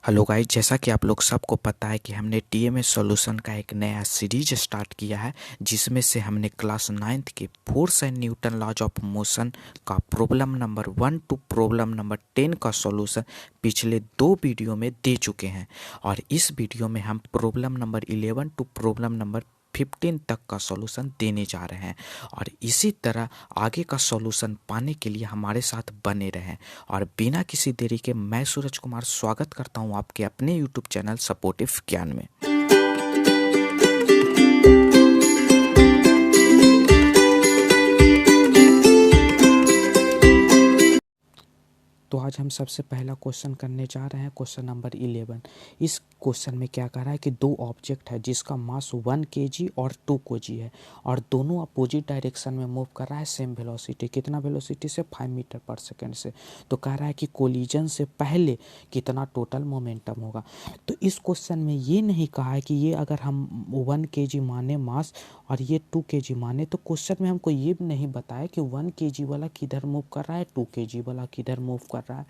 Hello guys, जैसा कि आप लोग सबको पता है कि हमने टीएमए सॉल्यूशन का एक नया सीरीज स्टार्ट किया है, जिसमें से हमने क्लास 9th के force and Newton laws of motion का problem number 1 to problem number 10 का सॉल्यूशन पिछले 2 वीडियो में दे चुके हैं। और इस वीडियो में हम problem number 11 to problem number 15 तक का सॉल्यूशन देने जा रहे हैं। और इसी तरह आगे का सॉल्यूशन पाने के लिए हमारे साथ बने रहें। और बिना किसी देरी के मैं सूरज कुमार स्वागत करता हूं आपके अपने यूट्यूब चैनल सपोर्टिव ज्ञान में। तो आज हम सबसे पहला क्वेश्चन करने जा रहे हैं, क्वेश्चन नंबर 11। इस क्वेश्चन में क्या कह रहा है कि दो ऑब्जेक्ट है जिसका मास 1 kg और 2 kg है और दोनों अपोजिट डायरेक्शन में मूव कर रहा है सेम वेलोसिटी। कितना वेलोसिटी से? 5 मीटर पर सेकेंड से। तो कह रहा है कि कोलिजन से पहले कितना टोटल मोमेंटम होगा। तो इस क्वेश्चन में ये नहीं कहा है कि ये अगर हम 1 kg माने मास और ये 2 kg माने, तो क्वेश्चन में हमको ये नहीं बताया कि 1 kg वाला किधर मूव कर रहा है, 2 kg वाला किधर मूव कर रहा है।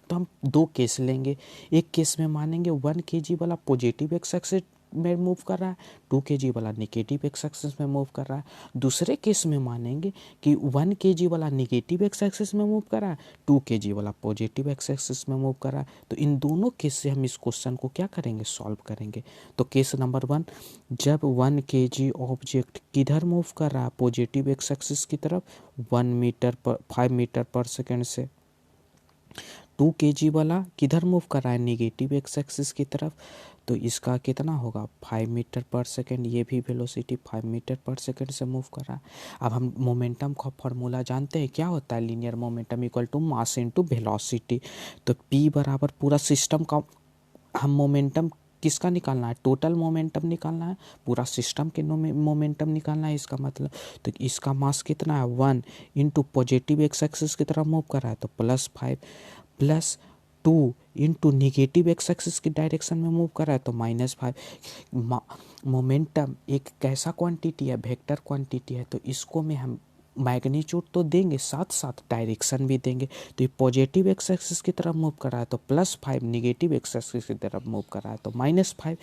तो हम दो केस लेंगे। एक केस में मानेंगे 1 kg वाला पॉजिटिव एक्स एक्सिस में मूव कर रहा है, 2 kg वाला नेगेटिव एक्स एक्सिस में मूव कर रहा है। दूसरे केस में मानेंगे कि 1 kg वाला नेगेटिव एक्स एक्सिस में मूव कर रहा है, 2 kg वाला पॉजिटिव एक्स एक्सिस में मूव कर रहा है। तो इन दोनों केस से हम इस क्वेश्चन को क्या करेंगे? सॉल्व करेंगे। तो केस नंबर 1, जब 1 kg ऑब्जेक्ट किधर मूव कर रहा है? पॉजिटिव एक्स एक्सिस की तरफ 5 मीटर पर सेकेंड से। 2 kg वाला किधर मूव कर रहा है? नेगेटिव एक्स एक्सिस की तरफ। तो इसका कितना होगा? 5 मीटर पर सेकेंड। ये भी वेलोसिटी 5 मीटर पर सेकेंड से मूव कर रहा है। अब हम मोमेंटम का फॉर्मूला जानते हैं, क्या होता है? Linear momentum equal to mass into velocity. तो P बराबर पूरा सिस्टम का हम मोमेंटम किसका निकालना है? टोटल मोमेंटम निकालना है, पूरा सिस्टम के मोमेंटम निकालना है इसका मतलब। तो इसका मास कितना है? 1 इंटू पॉजिटिव एक्स एक्सिस की तरफ मूव कर रहा है तो +5 plus 2 into negative x axis की डायरेक्शन में मूव कर रहा है तो -5। मोमेंटम एक कैसा क्वांटिटी है? वेक्टर क्वांटिटी है। तो इसको में हम मैग्नीट्यूड तो देंगे, साथ साथ डायरेक्शन भी देंगे। तो ये पॉजिटिव एक्स एक्सिस की तरफ मूव कर रहा है तो +5, निगेटिव एक्स एक्सिस की तरफ मूव कर रहा है तो -5।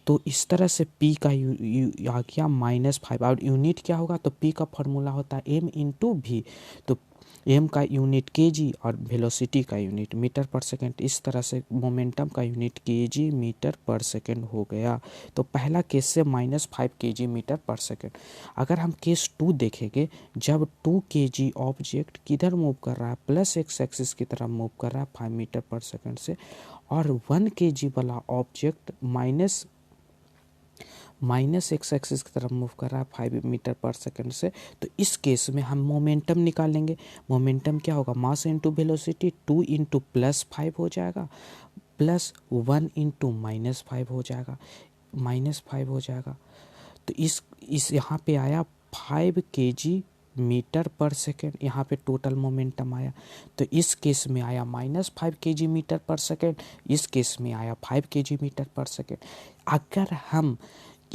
तो इस तरह से P का आ गया -5। और यूनिट क्या होगा? तो P का फॉर्मूला होता है m इंटू V। तो m का यूनिट kg और वेलोसिटी का यूनिट मीटर पर सेकेंड। इस तरह से मोमेंटम का unit kg metre per second हो गया। तो पहला केस से -5 kg मीटर पर सेकेंड। अगर हम केस 2 देखेंगे, जब 2 kg ऑब्जेक्ट किधर मूव कर रहा है? प्लस एक्स एक्सिस की तरफ मूव कर रहा है 5 मीटर पर सेकेंड से, और 1 kg वाला ऑब्जेक्ट माइनस एक्स एक्सिस की तरफ मूव कर रहा है 5 मीटर पर सेकेंड से। तो इस केस में हम मोमेंटम निकालेंगे। मोमेंटम क्या होगा? मास इंटू वेलोसिटी 2 इंटू +5 हो जाएगा, +1 इंटू -5 हो जाएगा, -5 हो जाएगा। तो इस यहाँ पे आया 5 kg मीटर पर सेकेंड। यहाँ पे टोटल मोमेंटम आया। तो इस केस में आया -5 kg मीटर पर सेकेंड, इस केस में आया 5 kg मीटर पर सेकेंड। अगर हम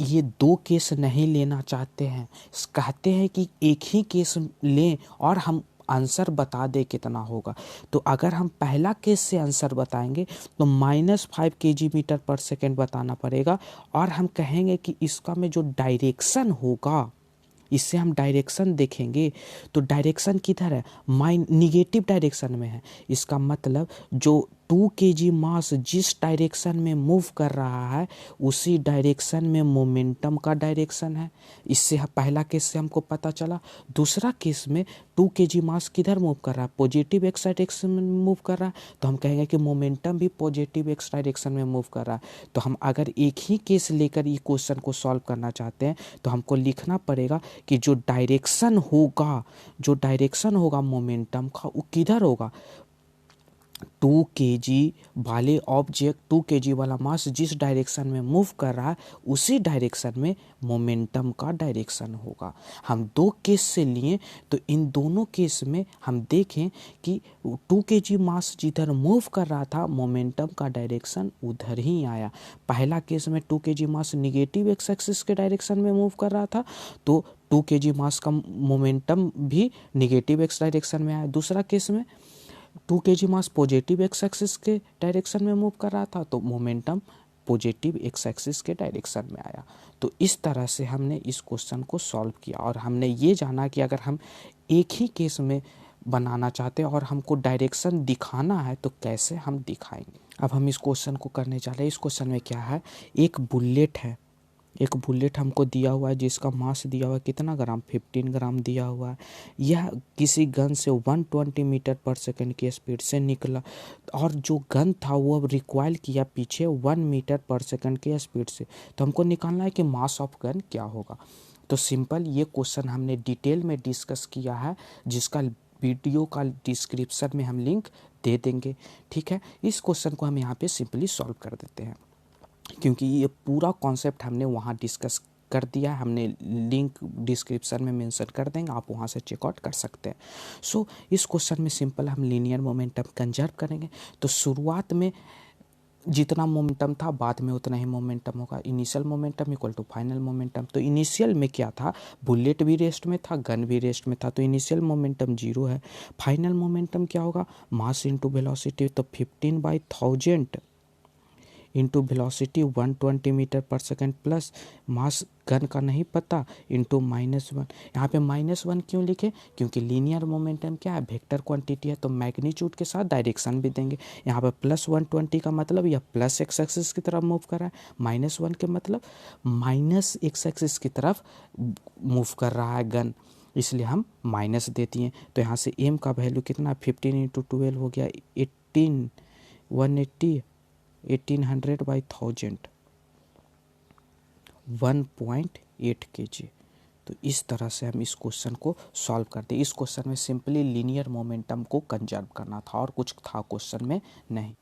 ये दो केस नहीं लेना चाहते हैं, कहते हैं कि एक ही केस लें और हम आंसर बता दे कितना होगा, तो अगर हम पहला केस से आंसर बताएंगे तो -5 kg मीटर पर सेकेंड बताना पड़ेगा। और हम कहेंगे कि इसका में जो डायरेक्शन होगा, इससे हम डायरेक्शन देखेंगे तो डायरेक्शन किधर है? निगेटिव डायरेक्शन में है। इसका मतलब जो 2 kg मास जिस डायरेक्शन में मूव कर रहा है, उसी डायरेक्शन में मोमेंटम का डायरेक्शन है। इससे पहला केस से हमको पता चला। दूसरा केस में 2 kg मास किधर मूव कर रहा है? पॉजिटिव एक्स डायरेक्शन में मूव कर रहा है, तो हम कहेंगे कि मोमेंटम भी पॉजिटिव एक्स डायरेक्शन में मूव कर रहा है। तो हम अगर एक ही केस लेकर ये क्वेश्चन को सॉल्व करना चाहते हैं, तो हमको लिखना पड़ेगा कि जो डायरेक्शन होगा मोमेंटम का, वो किधर होगा? 2 kg वाले ऑब्जेक्ट, 2 kg वाला मास जिस डायरेक्शन में मूव कर रहा है, उसी डायरेक्शन में मोमेंटम का डायरेक्शन होगा। हम दो केस से लिए, तो इन दोनों केस में हम देखें कि 2 kg मास जिधर मूव कर रहा था, मोमेंटम का डायरेक्शन उधर ही आया। पहला केस में 2 kg मास निगेटिव एक्स एक्सिस के डायरेक्शन में मूव कर रहा था, तो 2 kg मास का मोमेंटम भी निगेटिव एक्स डायरेक्शन में आया। दूसरा केस में 2 kg मास पॉजिटिव एक्स एक्सिस के डायरेक्शन में मूव कर रहा था, तो मोमेंटम पॉजिटिव एक्स एक्सिस के डायरेक्शन में आया। तो इस तरह से हमने इस क्वेश्चन को सॉल्व किया और हमने ये जाना कि अगर हम एक ही केस में बनाना चाहते हैं और हमको डायरेक्शन दिखाना है तो कैसे हम दिखाएंगे। अब हम इस क्वेश्चन को करने जा रहे हैं। इस क्वेश्चन में क्या है, एक बुलेट है, एक बुलेट हमको दिया हुआ है जिसका मास दिया हुआ है कितना ग्राम, 15 ग्राम दिया हुआ है। यह किसी गन से 120 मीटर पर सेकंड की स्पीड से निकला और जो गन था वो रिकॉइल किया पीछे 1 मीटर पर सेकंड की स्पीड से। तो हमको निकालना है कि मास ऑफ गन क्या होगा। तो सिंपल ये क्वेश्चन हमने डिटेल में डिस्कस किया है, जिसका वीडियो का डिस्क्रिप्शन में हम लिंक दे देंगे। ठीक है, इस क्वेश्चन को हम यहाँ पे सिंपली सॉल्व कर देते हैं, क्योंकि ये पूरा कॉन्सेप्ट हमने वहाँ डिस्कस कर दिया है। हमने लिंक डिस्क्रिप्शन में मेंशन कर देंगे, आप वहाँ से चेकआउट कर सकते हैं। सो इस क्वेश्चन में सिंपल हम लीनियर मोमेंटम कंजर्व करेंगे। तो शुरुआत में जितना मोमेंटम था बाद में उतना ही मोमेंटम होगा। Initial momentum equal to final momentum. तो इनिशियल में क्या था, बुलेट भी रेस्ट में था, गन भी रेस्ट में था, तो इनिशियल मोमेंटम 0 है। फाइनल मोमेंटम क्या होगा, मास इंटू वेलोसिटी, तो 15/1000 इंटू वेलोसिटी 120 मीटर पर सेकंड प्लस मास गन का नहीं पता इंटू -1। यहाँ पे -1 क्यों लिखे, क्योंकि लीनियर मोमेंटम क्या है, वेक्टर क्वांटिटी है, तो मैग्नीट्यूड के साथ डायरेक्शन भी देंगे। यहाँ पे +120 का मतलब यह प्लस एक्स एक्सिस की तरफ मूव कर रहा है, -1 के मतलब माइनस एक्स एक्सिस की तरफ मूव कर रहा है गन, इसलिए हम माइनस देती हैं। तो यहाँ से एम का वैल्यू कितना, 15 × 12 हो गया 1800/1000 1.8 kg। तो इस तरह से हम इस क्वेश्चन को सॉल्व करते हैं। इस क्वेश्चन में सिंपली लीनियर मोमेंटम को कंजर्व करना था और कुछ था क्वेश्चन में नहीं।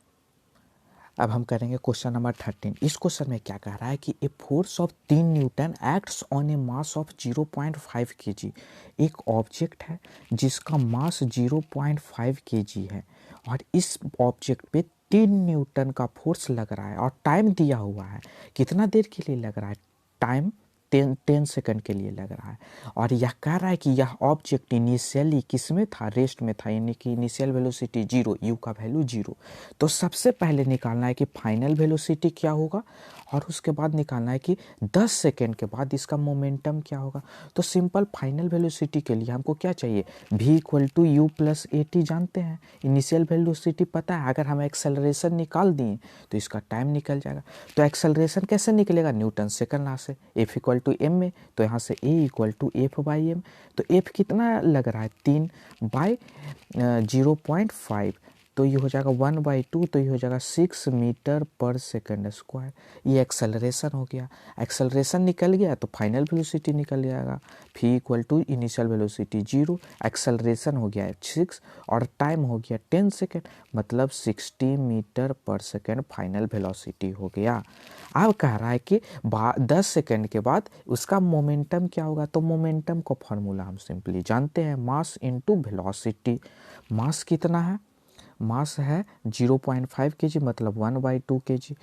अब हम करेंगे क्वेश्चन नंबर 13। इस क्वेश्चन में क्या कह रहा है कि a force of 3 Newton acts on A mass of 0.5 kg। एक ऑब्जेक्ट है जिसका मास 0.5 kg है और इस ऑब्जेक्ट पे 3 न्यूटन का फोर्स लग रहा है और टाइम दिया हुआ है, कितना देर के लिए लग रहा है, टाइम 10 सेकंड के लिए लग रहा है। और यह कह रहा है कि यह ऑब्जेक्ट इनिशियली किस में था, रेस्ट में था, यानी कि इनिशियल वेलोसिटी 0, यू का वैल्यू 0। तो सबसे पहले निकालना है कि फाइनल वेलोसिटी क्या होगा और उसके बाद निकालना है कि 10 सेकंड के बाद इसका मोमेंटम क्या होगा। तो सिंपल फाइनल वेलोसिटी के लिए हमको क्या चाहिए, v = u + at जानते हैं, इनिशियल वेलोसिटी पता है। अगर हम एक्सेलरेशन निकाल दिए तो इसका टाइम निकल जाएगा। तो एक्सेलरेशन कैसे निकलेगा, न्यूटन सेकंड लॉ से, F = m में, तो यहाँ से A = F/m। तो F कितना लग रहा है, 3/0.5, तो ये हो जाएगा 1/2, तो ये हो जाएगा 6 मीटर पर सेकंड स्क्वायर। ये एक्सेलरेशन हो गया, एक्सेलरेशन निकल गया तो फाइनल वेलोसिटी निकल जाएगा। v = इनिशियल वेलोसिटी 0, एक्सेलरेशन हो गया 6 और टाइम हो गया 10 सेकंड, मतलब 60 मीटर पर सेकंड फाइनल वेलोसिटी हो गया। अब कह रहा है कि 10 सेकंड के बाद उसका मोमेंटम क्या होगा। तो मोमेंटम का फॉर्मूला हम सिंपली जानते हैं, मास इंटू वेलोसिटी। मास कितना है, मास है 0.5 kg, मतलब 1/2 kg,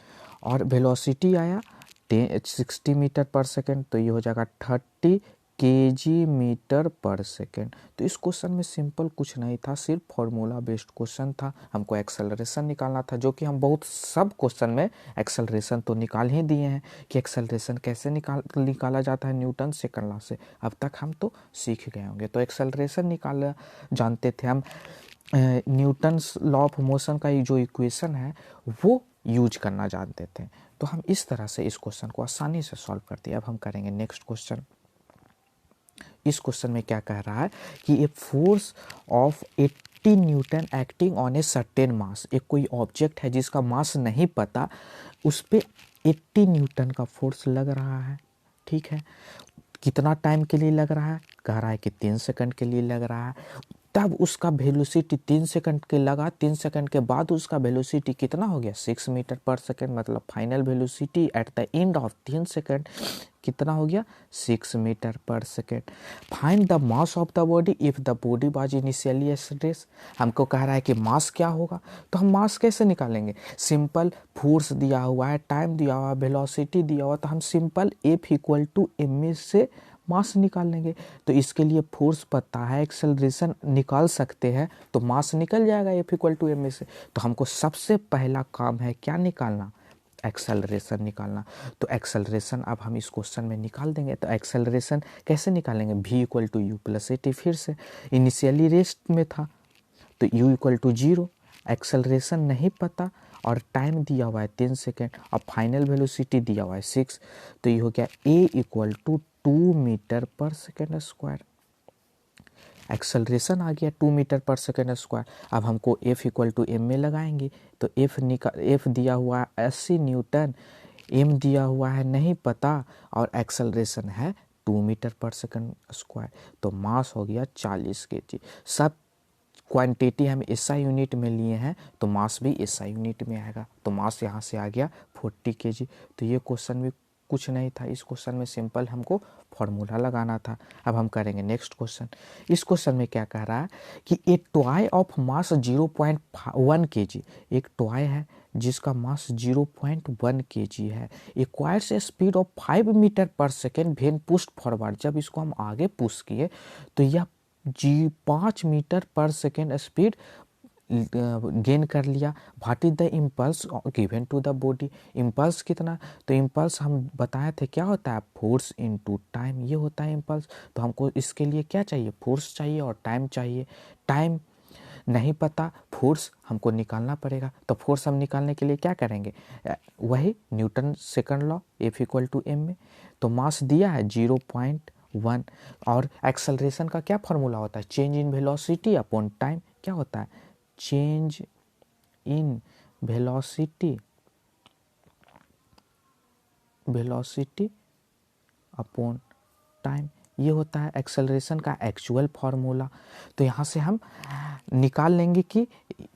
और वेलोसिटी आया 60 मीटर पर सेकंड, तो ये हो जाएगा 30 kg मीटर पर सेकंड। तो इस क्वेश्चन में सिंपल कुछ नहीं था, सिर्फ फॉर्मूला बेस्ड क्वेश्चन था। हमको एक्सेलरेशन निकालना था, जो कि हम बहुत सब क्वेश्चन में एक्सेलरेशन तो निकाल ही दिए हैं कि एक्सेलरेशन कैसे निकाला जाता है न्यूटन सेकंड लॉ से, अब तक हम तो सीख गए होंगे। तो एक्सेलरेशन निकाल जानते थे हम, न्यूटन्स लॉ ऑफ मोशन का जो इक्वेशन है वो यूज करना जानते थे। तो हम इस तरह से इस क्वेश्चन को आसानी से सॉल्व करते हैं। अब हम करेंगे नेक्स्ट क्वेश्चन। इस क्वेश्चन में क्या कह रहा है कि a force of 80 Newton acting on a certain मास। एक कोई ऑब्जेक्ट है जिसका मास नहीं पता, उस पे 80 न्यूटन का फोर्स लग रहा है। ठीक है, कितना टाइम के लिए लग रहा है, कह रहा है कि 3 सेकंड के लिए लग रहा है। तब उसका वेलोसिटी 3 सेकंड के लगा, 3 सेकंड के बाद उसका वेलोसिटी कितना हो गया, 6 मीटर पर सेकंड, मतलब final velocity at the end of 3 second कितना हो गया, 6 मीटर पर second. Find the mass of the body if the body was initially at rest. हमको कह रहा है कि मास क्या होगा, तो हम मास कैसे निकालेंगे, सिंपल फोर्स दिया हुआ है, टाइम दिया हुआ है, वेलोसिटी दिया हुआ, तो हम सिंपल F = ma से मास निकाल लेंगे। तो इसके लिए फोर्स पता है, एक्सेलरेशन निकाल सकते हैं, तो मास निकल जाएगा F इक्वल टू एम से। तो हमको सबसे पहला काम है क्या निकालना, एक्सेलरेशन निकालना। तो एक्सेलरेशन अब हम इस क्वेश्चन में निकाल देंगे। तो एक्सेलरेशन कैसे निकालेंगे, v equal to u plus a t, फिर से इनिशियली रेस्ट में था तो u इक्वल टू 0, एक्सेलरेशन नहीं पता और टाइम दिया हुआ है 10 सेकेंड और फाइनल वेलोसिटी दिया हुआ है 6। तो ये हो गया a equal to 2 metre per second square. Acceleration आ गया 2 मीटर पर सेकेंड स्क्वायर। अब हमको F इक्वल टू एम में लगाएंगे। तो F दिया हुआ है 80 न्यूटन, m दिया हुआ है नहीं पता और एक्सेलरेशन है 2 मीटर पर सेकेंड स्क्वायर। तो मास हो गया 40 kg। सब क्वांटिटी हम एसआई यूनिट में लिए हैं तो मास भी एसआई यूनिट में आएगा। तो मास यहाँ से आ गया 40 kg। तो ये क्वेश्चन भी कुछ नहीं था, इस क्वेश्चन में सिंपल हमको फॉर्मूला लगाना था। अब हम करेंगे नेक्स्ट क्वेश्चन। इस क्वेश्चन में क्या कह रहा है कि a toy of mass 0.1 kg, एक टॉय है जिसका मास 0.1 kg है, acquires a speed of 5 metre per second when pushed forward. जब इसको हम आगे पुश किए तो यह 5 metre per second speed gain कर लिया। What is the impulse given to the body, impulse कितना, तो इम्पल्स हम बताए थे क्या होता है, फोर्स इनटू टाइम, ये होता है इम्पल्स। तो हमको इसके लिए क्या चाहिए, फोर्स चाहिए और टाइम चाहिए। टाइम नहीं पता, फोर्स हमको निकालना पड़ेगा। तो फोर्स हम निकालने के लिए क्या करेंगे, वही Newton second law F equal to M में। तो मास दिया है 0.1 और एक्सेलरेशन का क्या फॉर्मूला होता है, change in velocity upon time. क्या होता है, change in velocity upon time, ये होता है एक्सेलरेशन का एक्चुअल फार्मूला। तो यहाँ से हम निकाल लेंगे कि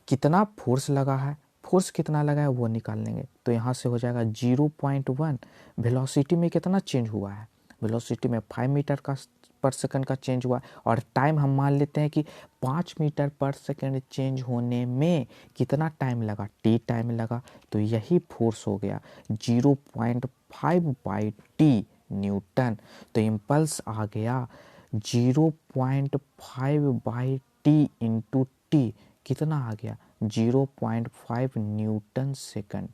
कितना फोर्स लगा है, फोर्स कितना लगा है वो निकाल लेंगे। तो यहाँ से हो जाएगा 0.1, वेलोसिटी में कितना चेंज हुआ है, वेलोसिटी में 5 मीटर का पर सेकंड का चेंज हुआ और टाइम हम मान लेते हैं कि 5 मीटर पर सेकंड चेंज होने में कितना टाइम लगा, t टाइम लगा। तो यही फोर्स हो गया 0.5 बाई टी न्यूटन। तो इम्पल्स आ गया 0.5 बाई टी इंटू टी, कितना आ गया 0.5 न्यूटन सेकंड।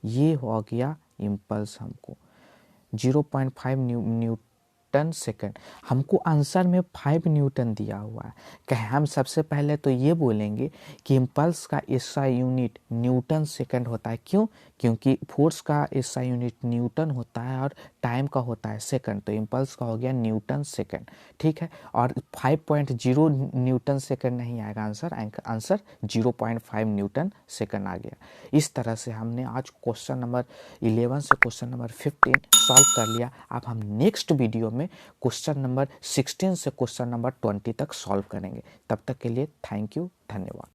ये हो गया इम्पल्स हमको 0.5 न्यूटन सेकंड। हमको आंसर में 5 न्यूटन दिया हुआ है। कहे हम सबसे पहले तो ये बोलेंगे कि इम्पल्स का एसआई यूनिट न्यूटन सेकंड होता है। क्यों, क्योंकि फोर्स का एसआई यूनिट न्यूटन होता है और टाइम का होता है सेकंड। तो इम्पल्स का हो गया न्यूटन सेकंड, ठीक है। और 5.0 न्यूटन सेकंड नहीं आएगा आंसर, आंसर 0.5 न्यूटन सेकंड आ गया। इस तरह से हमने आज क्वेश्चन नंबर 11 से क्वेश्चन नंबर 15 सॉल्व कर लिया। अब हम नेक्स्ट वीडियो में क्वेश्चन नंबर 16 से क्वेश्चन नंबर 20 तक सॉल्व करेंगे। तब तक के लिए थैंक यू, धन्यवाद।